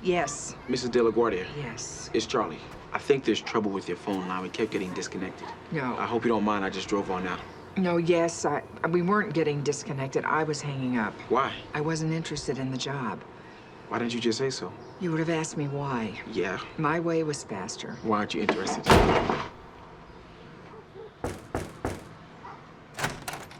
Yes. Mrs. De La Guardia. Yes. It's Charlie. I think there's trouble with your phone line. We kept getting disconnected. No. I hope you don't mind. I just drove on out. No, yes, we weren't getting disconnected. I was hanging up. Why? I wasn't interested in the job. Why didn't you just say so? You would have asked me why. Yeah. My way was faster. Why aren't you interested?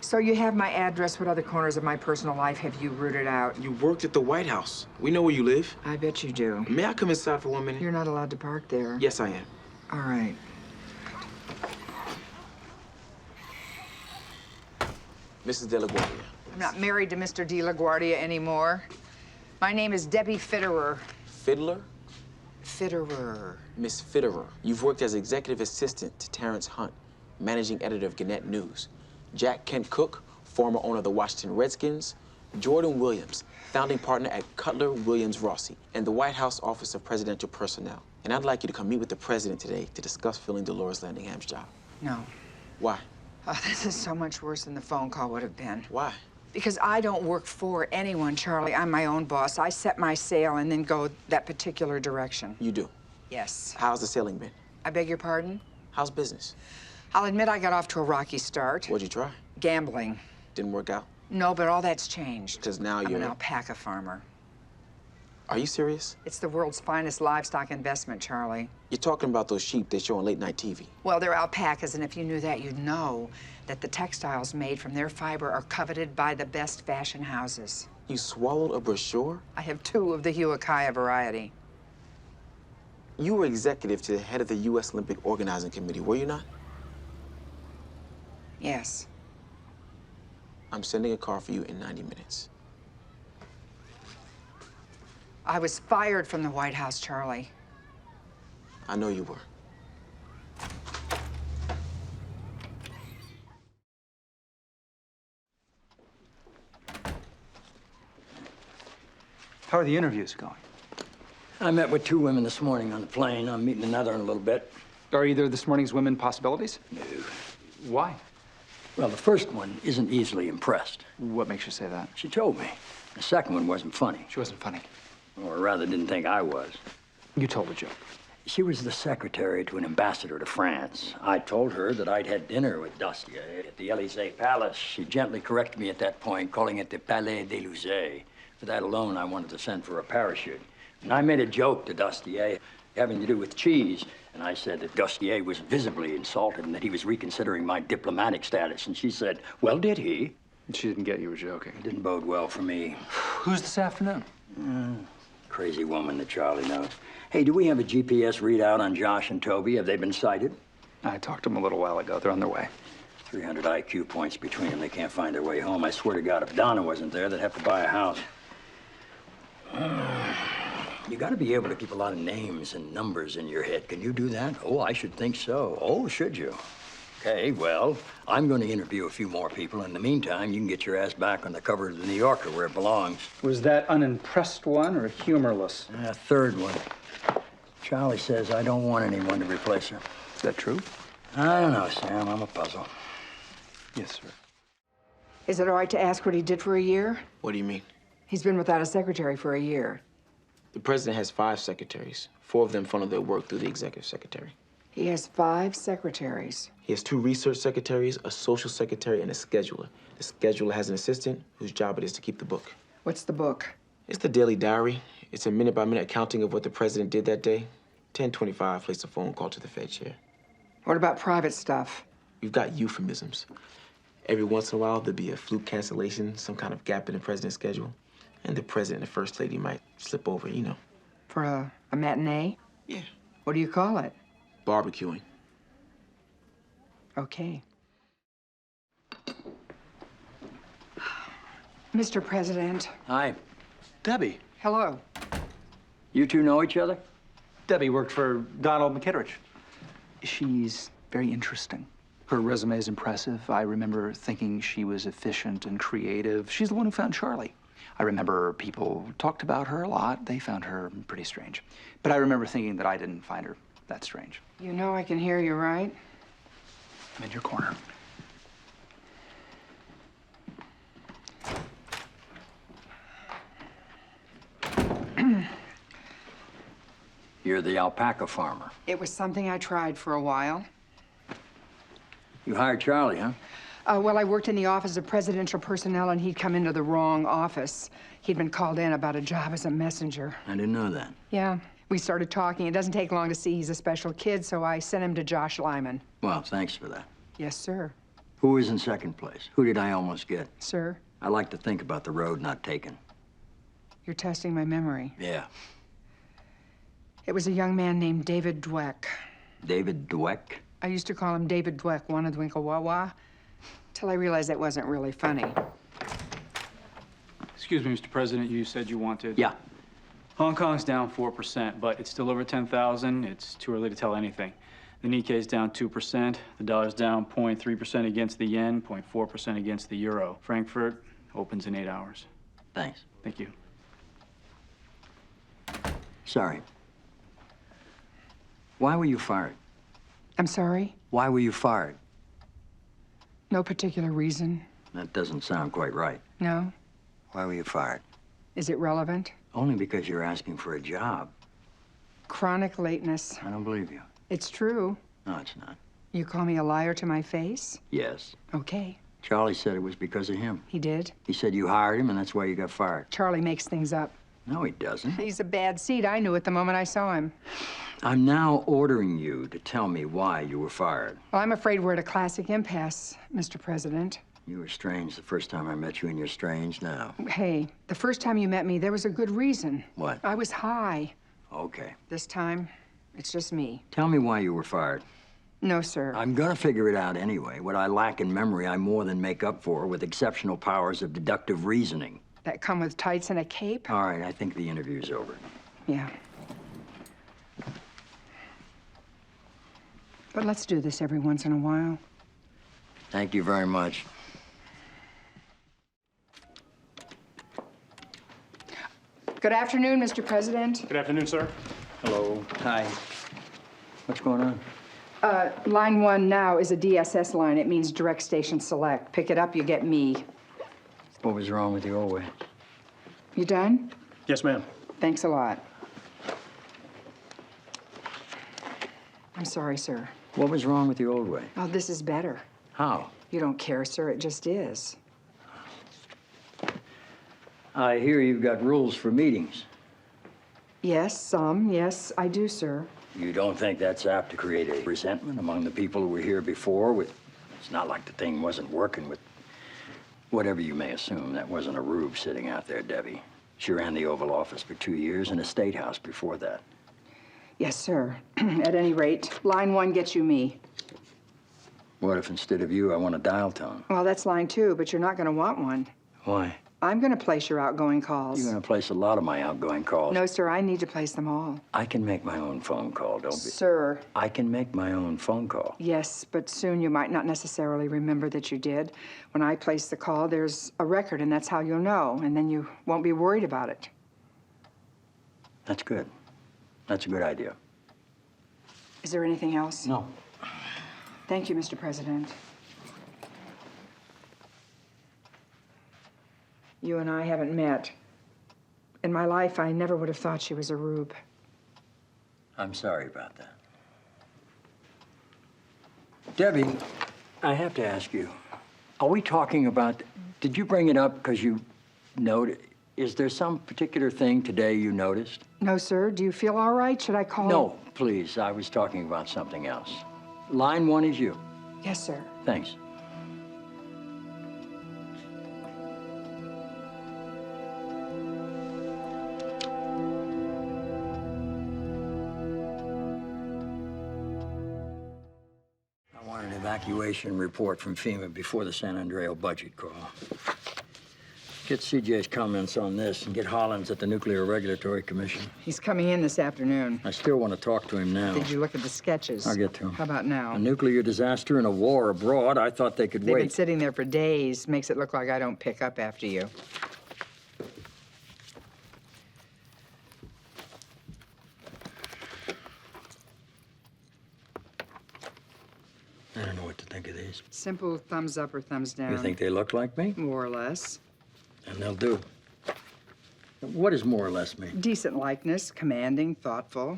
So you have my address. What other corners of my personal life have you rooted out? You worked at the White House. We know where you live. I bet you do. May I come inside for 1 minute? You're not allowed to park there. Yes, I am. All right. Mrs. De La Guardia. I'm not married to Mr. De La Guardia anymore. My name is Debbie Fitterer. Fiddler? Fitterer. Miss Fitterer. You've worked as executive assistant to Terrence Hunt, managing editor of Gannett News. Jack Kent Cook, former owner of the Washington Redskins. Jordan Williams, founding partner at Cutler Williams Rossi, and the White House Office of Presidential Personnel. And I'd like you to come meet with the president today to discuss filling Dolores Landingham's job. No. Why? Oh, this is so much worse than the phone call would have been. Why? Because I don't work for anyone, Charlie. I'm my own boss. I set my sail and then go that particular direction. You do? Yes. How's the sailing been? I beg your pardon? How's business? I'll admit I got off to a rocky start. What'd you try? Gambling. Didn't work out? No, but all that's changed. Because now I'm you're... an alpaca farmer. Are you serious? It's the world's finest livestock investment, Charlie. You're talking about those sheep they show on late-night TV. Well, they're alpacas, and if you knew that, you'd know that the textiles made from their fiber are coveted by the best fashion houses. You swallowed a brochure? I have 2 of the Huacaya variety. You were executive to the head of the U.S. Olympic Organizing Committee, were you not? Yes. I'm sending a car for you in 90 minutes. I was fired from the White House, Charlie. I know you were. How are the interviews going? I met with 2 women this morning on the plane. I'm meeting another in a little bit. Are either of this morning's women possibilities? No. Why? Well, the first one isn't easily impressed. What makes you say that? She told me. The second one wasn't funny. She wasn't funny. Or rather, didn't think I was. You told a joke. She was the secretary to an ambassador to France. I told her that I'd had dinner with Dostier at the Élysée Palace. She gently corrected me at that point, calling it the Palais des Élysées. For that alone, I wanted to send for a parachute. And I made a joke to Dostier having to do with cheese. And I said that Dostier was visibly insulted and that he was reconsidering my diplomatic status. And she said, well, did he? She didn't get you were joking. It didn't bode well for me. Who's this afternoon? Crazy woman that Charlie knows. Hey, do we have a GPS readout on Josh and Toby? Have they been sighted? I talked to them a little while ago. They're on their way. 300 IQ points between them. They can't find their way home. I swear to God, if Donna wasn't there, they'd have to buy a house. You got to be able to keep a lot of names and numbers in your head. Can you do that? Oh, I should think so. Oh, should you? Okay, well, I'm going to interview a few more people. In the meantime, you can get your ass back on the cover of the New Yorker where it belongs. Was that unimpressed one or humorless? Third one. Charlie says I don't want anyone to replace her. Is that true? I don't know, Sam. I'm a puzzle. Yes, sir. Is it all right to ask what he did for a year? What do you mean? He's been without a secretary for a year. The president has 5 secretaries. 4 of them funnel their work through the executive secretary. He has 5 secretaries. He has 2 research secretaries, a social secretary, and a scheduler. The scheduler has an assistant whose job it is to keep the book. What's the book? It's the daily diary. It's a minute-by-minute accounting of what the president did that day. 10:25, place a phone call to the Fed chair. What about private stuff? We've got euphemisms. Every once in a while, there'll be a fluke cancellation, some kind of gap in the president's schedule. And the president and the first lady might slip over, you know. For a matinee? Yeah. What do you call it? Barbecuing. Okay. Mr. President. Hi. Debbie. Hello. You 2 know each other? Debbie worked for Donald McKitteridge. She's very interesting. Her resume is impressive. I remember thinking she was efficient and creative. She's the one who found Charlie. I remember people talked about her a lot. They found her pretty strange. But I remember thinking that I didn't find her that strange. You know I can hear you, right? I'm in your corner. You're the alpaca farmer. It was something I tried for a while. You hired Charlie, huh? Well, I worked in the office of presidential personnel, and he'd come into the wrong office. He'd been called in about a job as a messenger. I didn't know that. Yeah, we started talking. It doesn't take long to see he's a special kid, so I sent him to Josh Lyman. Well, thanks for that. Yes, sir. Who was in second place? Who did I almost get? Sir, I like to think about the road not taken. you're testing my memory. Yeah. It was a young man named David Dweck. David Dweck? I used to call him David Dweck, Wanadwinkle-Wawa, till I realized that wasn't really funny. Excuse me, Mr. President, you said you wanted... Yeah. Hong Kong's down 4%, but it's still over 10,000. It's too early to tell anything. The Nikkei's down 2%. The dollar's down 0.3% against the yen, 0.4% against the euro. Frankfurt opens in 8 hours. Thanks. Thank you. Sorry. Why were you fired? I'm sorry? Why were you fired? No particular reason. That doesn't sound quite right. No? Why were you fired? Is it relevant? Only because you're asking for a job. Chronic lateness. I don't believe you. It's true. No, it's not. You call me a liar to my face? Yes. Okay. Charlie said it was because of him. He did? He said you hired him and that's why you got fired. Charlie makes things up. No, he doesn't. He's a bad seed. I knew it the moment I saw him. I'm now ordering you to tell me why you were fired. Well, I'm afraid we're at a classic impasse, Mr. President. You were strange the first time I met you, and you're strange now. Hey, the first time you met me, there was a good reason. What? I was high. Okay. This time, it's just me. Tell me why you were fired. No, sir. I'm gonna figure it out anyway. What I lack in memory, I more than make up for with exceptional powers of deductive reasoning. That come with tights and a cape? All right, I think the interview's over. Yeah. But let's do this every once in a while. Thank you very much. Good afternoon, Mr. President. Good afternoon, sir. Hello. Hi. What's going on? Line 1 now is a DSS line. It means direct station select. Pick it up, you get me. What was wrong with the old way? You done? Yes, ma'am. Thanks a lot. I'm sorry, sir. What was wrong with the old way? Oh, this is better. How? You don't care, sir. It just is. I hear you've got rules for meetings. Yes, some. Yes, I do, sir. You don't think that's apt to create a resentment among the people who were here before? It's not like the thing wasn't working with... Whatever you may assume, that wasn't a rube sitting out there, Debbie. She ran the Oval Office for 2 years and a State House before that. Yes, sir. At any rate, line 1 gets you me. What if instead of you, I want a dial tone? Well, that's line 2, but you're not going to want one. Why? I'm going to place your outgoing calls. You're going to place a lot of my outgoing calls. No, sir, I need to place them all. I can make my own phone call, don't be... Sir. I can make my own phone call. Yes, but soon you might not necessarily remember that you did. When I place the call, there's a record, and that's how you'll know, and then you won't be worried about it. That's good. That's a good idea. Is there anything else? No. Thank you, Mr. President. You and I haven't met. In my life, I never would have thought she was a rube. I'm sorry about that. Debbie, I have to ask you, are we talking about... Did you bring it up because you noticed... Is there some particular thing today you noticed? No, sir. Do you feel all right? Should I call? No, please. I was talking about something else. Line 1 is you. Yes, sir. Thanks. I want an evacuation report from FEMA before the San Andreo budget call. Get CJ's comments on this and get Hollins at the Nuclear Regulatory Commission. He's coming in this afternoon. I still want to talk to him now. Did you look at the sketches? I'll get to him. How about now? A nuclear disaster and a war abroad, I thought they could They've wait. been sitting there for days. Makes it look like I don't pick up after you. I don't know what to think of these. Simple thumbs up or thumbs down. You think they look like me? More or less. And they'll do. What does more or less mean? Decent likeness, commanding, thoughtful.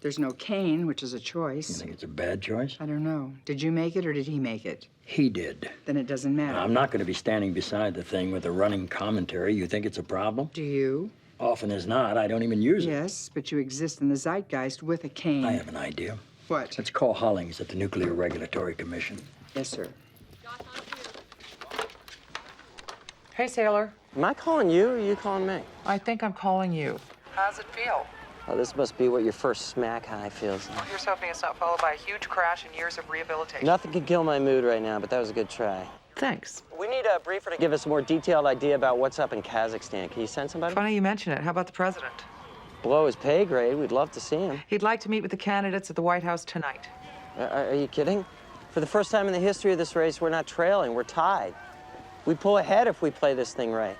There's no cane, which is a You choice. think it's a bad choice? I don't know. Did you make it or did he make it? He did. Then it doesn't matter. I'm not going to be standing beside the thing with a running commentary. You think it's a problem? Do you? Often as not, I don't even use it. Yes, but you exist in the zeitgeist with a cane. I have an idea. What? Let's call Hollings at the Nuclear Regulatory Commission. Yes, sir. Hey, Sailor. Am I calling you or are you calling me? I think I'm calling you. How's it feel? Oh, this must be what your first smack high feels like. Here's hoping it's not followed by a huge crash and years of rehabilitation. Nothing could kill my mood right now, but that was a good try. Thanks. We need a briefer to give us a more detailed idea about what's up in Kazakhstan. Can you send somebody? Funny you mention it. How about the president? Below his pay grade. We'd love to see him. He'd like to meet with the candidates at the White House tonight. Are you kidding? For the first time in the history of this race, we're not trailing, we're tied. We pull ahead if we play this thing right.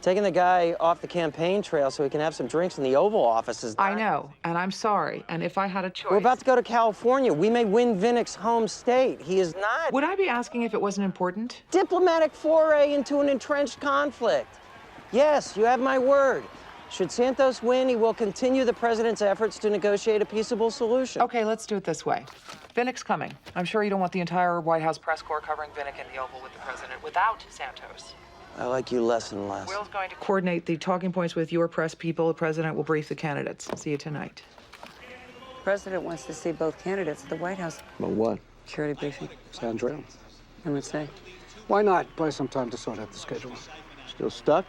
Taking the guy off the campaign trail so he can have some drinks in the Oval Office is I know, and I'm sorry. And if I had a choice... We're about to go to California. We may win Vinnick's home state. He is not. Would I be asking if it wasn't important? Diplomatic foray into an entrenched conflict. Yes, you have my word. Should Santos win, he will continue the president's efforts to negotiate a peaceable solution. Okay, let's do it this way. Vinnick's coming. I'm sure you don't want the entire White House press corps covering Vinnick in the Oval with the president without Santos. I like you less and less. Will's going to coordinate the talking points with your press people. The president will brief the candidates. See you tonight. The president wants to see both candidates at the White House. About what? Security briefing. Sounds real. I would say. Why not? Buy some time to sort out the schedule. Still stuck?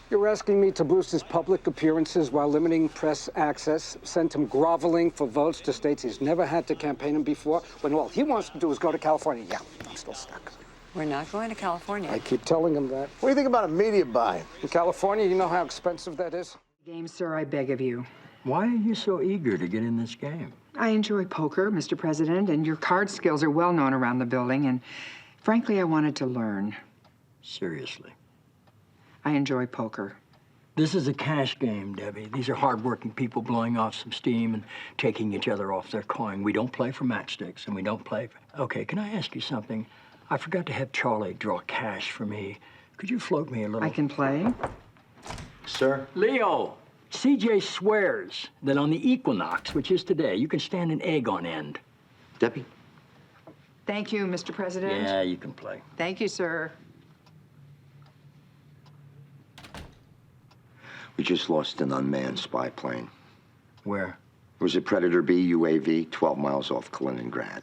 You're asking me to boost his public appearances while limiting press access, send him groveling for votes to states he's never had to campaign in before, when all he wants to do is go to California. Yeah, I'm still stuck. We're not going to California. I keep telling him that. What do you think about a media buy? In California, you know how expensive that is? Game, sir, I beg of you. Why are you so eager to get in this game? I enjoy poker, Mr. President, and your card skills are well known around the building, and frankly, I wanted to learn. Seriously. I enjoy poker. This is a cash game, Debbie. These are hardworking people blowing off some steam and taking each other off their coin. We don't play for matchsticks, and we don't play for... Okay, can I ask you something? I forgot to have Charlie draw cash for me. Could you float me a little? I can play. Sir? Leo, CJ swears that on the equinox, which is today, you can stand an egg on end. Debbie? Thank you, Mr. President. Yeah, you can play. Thank you, sir. We just lost an unmanned spy plane. Where? It was a Predator B UAV 12 miles off Kaliningrad.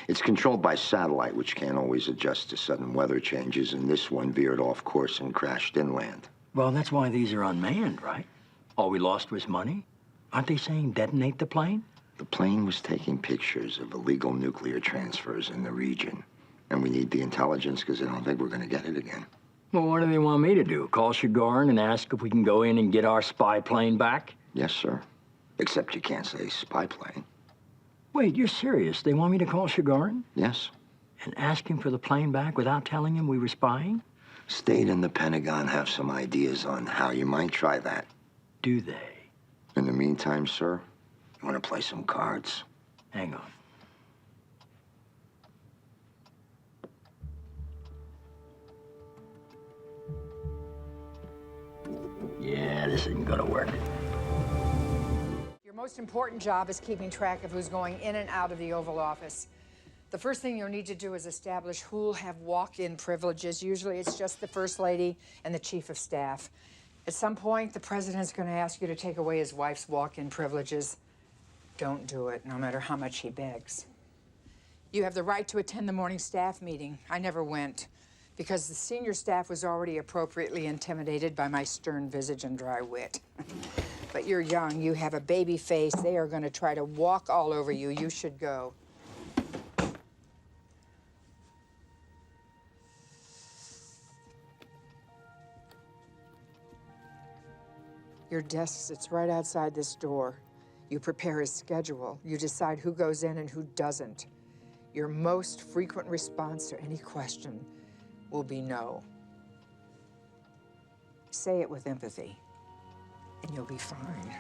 It's controlled by satellite, which can't always adjust to sudden weather changes, and this one veered off course and crashed inland. Well, that's why these are unmanned, right? All we lost was money? Aren't they saying detonate the plane? The plane was taking pictures of illegal nuclear transfers in the region, and we need the intelligence because I don't think we're going to get it again. Well, what do they want me to do? Call Chigarin and ask if we can go in and get our spy plane back? Yes, sir. Except you can't say spy plane. Wait, you're serious? They want me to call Chigarin Yes. and ask him for the plane back without telling him we were spying? State and the Pentagon have some ideas on how you might try that. Do they? In the meantime, sir, you want to play some cards? Hang on. Yeah, this isn't gonna work. Your most important job is keeping track of who's going in and out of the Oval Office. The first thing you'll need to do is establish who'll have walk-in privileges. Usually it's just the First Lady and the Chief of Staff. At some point, the President's going to ask you to take away his wife's walk-in privileges. Don't do it, no matter how much he begs. You have the right to attend the morning staff meeting. I never went, because the senior staff was already appropriately intimidated by my stern visage and dry wit. But you're young, you have a baby face. They are going to try to walk all over you. You should go. Your desk sits right outside this door. You prepare his schedule. You decide who goes in and who doesn't. Your most frequent response to any question will be no. Say it with empathy, and you'll be fine.